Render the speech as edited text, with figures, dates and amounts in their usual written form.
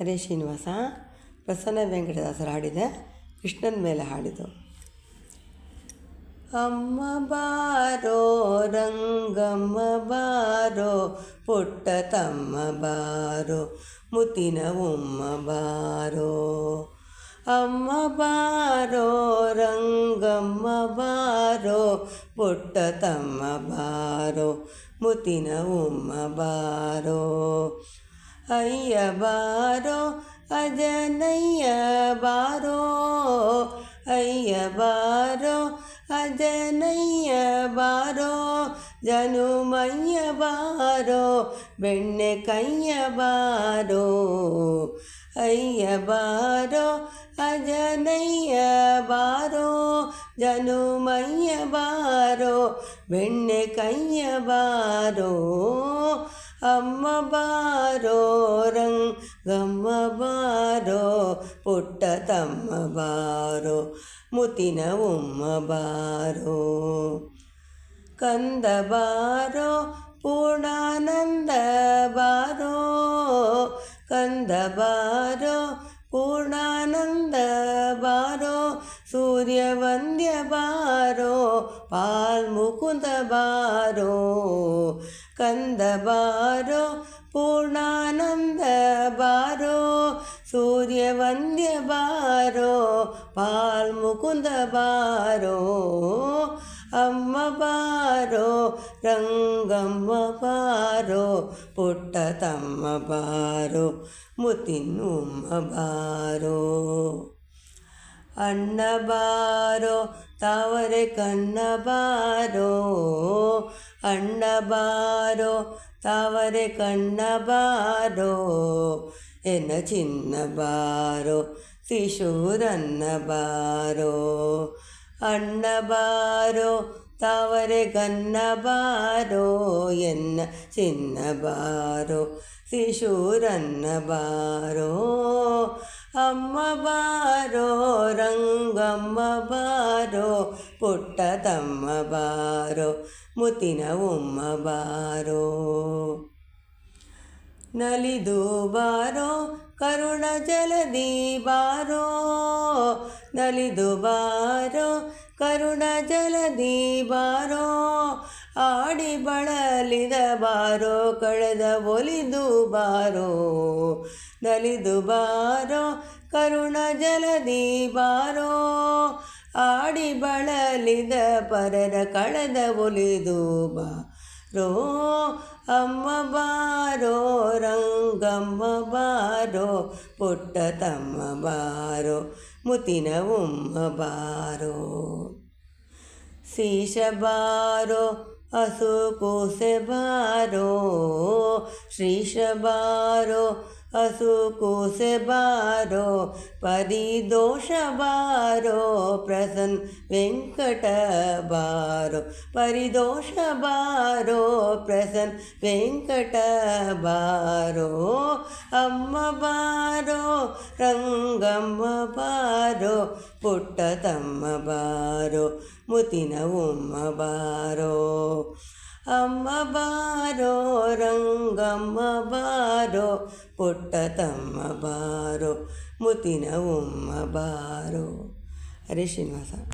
ಹರೇ ಶ್ರೀನಿವಾಸ. ಪ್ರಸನ್ನ ವೆಂಕಟದಾಸರು ಹಾಡಿದ ಕೃಷ್ಣನ ಮೇಲೆ ಹಾಡಿದು. ಅಮ್ಮ ಬಾರೋ ರಂಗಮ್ಮ ಬಾರೋ, ಪುಟ್ಟ ತಮ್ಮ ಬಾರೋ, ಮುತ್ತಿನ ಉಮ್ಮ ಬಾರೋ. ಅಮ್ಮ ಬಾರೋ ರಂಗಮ್ಮ ಬಾರೋ, ಪುಟ್ಟ ತಮ್ಮ ಬಾರೋ, ಮುತ್ತಿನ ಉಮ್ಮ ಬಾರೋ. ಅಯ್ಯ ಬಾರೋ ಅಜನಯ್ಯ ಬಾರೋ, ಅಯ್ಯ ಬಾರೋ ಅಜನಯ್ಯ ಬಾರೋ, ಜನುಮಯ್ಯ ಬಾರೋ, ಬೆಣ್ಣೆ ಕೈಯ ಬಾರೋ. ಅಯ್ಯ ಬಾರೋ ಅಜನಯ್ಯ ಬಾರೋ, ಜನುಮಯ್ಯ ಬಾರೋ, ಬೆಣ್ಣೆ ಕೈಯ ಬಾರೋ. ಅಮ್ಮ ಬಾರೋ ರಂಗಮ್ಮ ಬಾರೋ, ಪುಟ್ಟ ತಮ್ಮ ಬಾರೋ, ಮುತ್ತಿನ ಉಮ್ಮ ಬಾರೋ. ಕಂದ ಬಾರೋ ಪೂರ್ಣಾನಂದ ಬಾರೋ, ಕಂದ ಬಾರೋ ಪೂರ್ಣಾನಂದ ಬಾರೋ, ಸೂರ್ಯವಂದ್ಯ ಬಾರೋ, ಪಾಲ್ಮುಕುಂದ ಬಾರೋ. ಕಂದ ಬಾರೋ ಪೂರ್ಣಾನಂದ ಬಾರೋ, ಸೂರ್ಯವಂದ್ಯ ಬಾರೋ, ಪಾಲ್ಮುಕುಂದ ಬಾರೋ. ಅಮ್ಮ ಬಾರೋ ರಂಗಮ್ಮ ಬಾರೋ, ಪುಟ್ಟ ತಮ್ಮ ಬಾರೋ, ಮುತ್ತಿನ ಉಮ್ಮ ಬಾರೋ. ಅಣ್ಣ ಬಾರೋ ತಾವರೆ ಕಣ್ಣ ಬಾರೋ, ಅಣ್ಣ ಬಾರೋ ತಾವರೆ ಕಣ್ಣ ಬಾರೋ, ಎನ್ನ ಚಿನ್ನ ಬಾರೋ, ತ್ರಿಶೂರನ್ನ ಬಾರೋ. ಅಣ್ಣ ಬಾರೋ ತಾವರೆ ಕಣ್ಣ ಬಾರೋ, ಎನ್ನ ಚಿನ್ನ ಬಾರೋ, ತ್ರಿಶೂರನ್ನ ಬಾರೋ. ಅಮ್ಮ ಬಾರೋ ರಂಗಮ್ಮ ಬಾರೋ, ಪುಟ್ಟ ತಮ್ಮ ಬಾರೋ, ಮುತ್ತಿನ ಉಮ್ಮ ಬಾರೋ. ನಲಿದು ಬಾರೋ ಕರುಣ ಜಲದಿ ಬಾರೋ, ನಲಿದು ಬಾರೋ ಕರುಣ ಜಲದಿ ಬಾರೋ, ಆಡಿ ಬಳಲಿದ ಬಾರೋ, ಕಳೆದ ಒಲಿದು ಬಾರೋ. ನಲಿದು ಬಾರೋ ಕರುಣ ಜಲದಿ ಬಾರೋ, ಆಡಿ ಬಳಲಿದ ಪರರ ಕಳೆದ ಒಲಿದು ಬಾರೋ. ಅಮ್ಮ ಬಾರೋ ರಂಗಮ್ಮ ಬಾರೋ, ಪುಟ್ಟ ತಮ್ಮ ಬಾರೋ, ಮುತ್ತಿನ ಉಮ್ಮ ಬಾರೋ. ಶೀಶ ಬಾರೋ ಹಸು ಕೂಸೆ ಬಾರೋ, ಶ್ರೀಶ ಬಾರೋ ಹಸು ಕೂಸೆ ಬಾರೋ, ಪರಿದೋಷ ಬಾರೋ, ಪ್ರಸನ್ನ ವೆಂಕಟ ಬಾರೋ, ಪರಿದೋಷ ಬಾರೋ, ಪ್ರಸನ್ನ ವೆಂಕಟ ಬಾರೋ. ಅಮ್ಮ ಬಾರೋ ರಂಗಮ್ಮ ಬಾರೋ, ಪುಟ್ಟ ತಮ್ಮ ಬಾರೋ, ಮುತ್ತಿನ ಉಮ್ಮ ಬಾರೋ. ಅಮ್ಮ ಬಾರೋ ರಂಗಮ್ಮ ಬಾರೋ, ಪುಟ್ಟ ತಮ್ಮ ಬಾರೋ, ಮುತ್ತಿನ ಉಮ್ಮ ಬಾರೋ. ಹರೇ ಶ್ರೀನಿವಾಸ.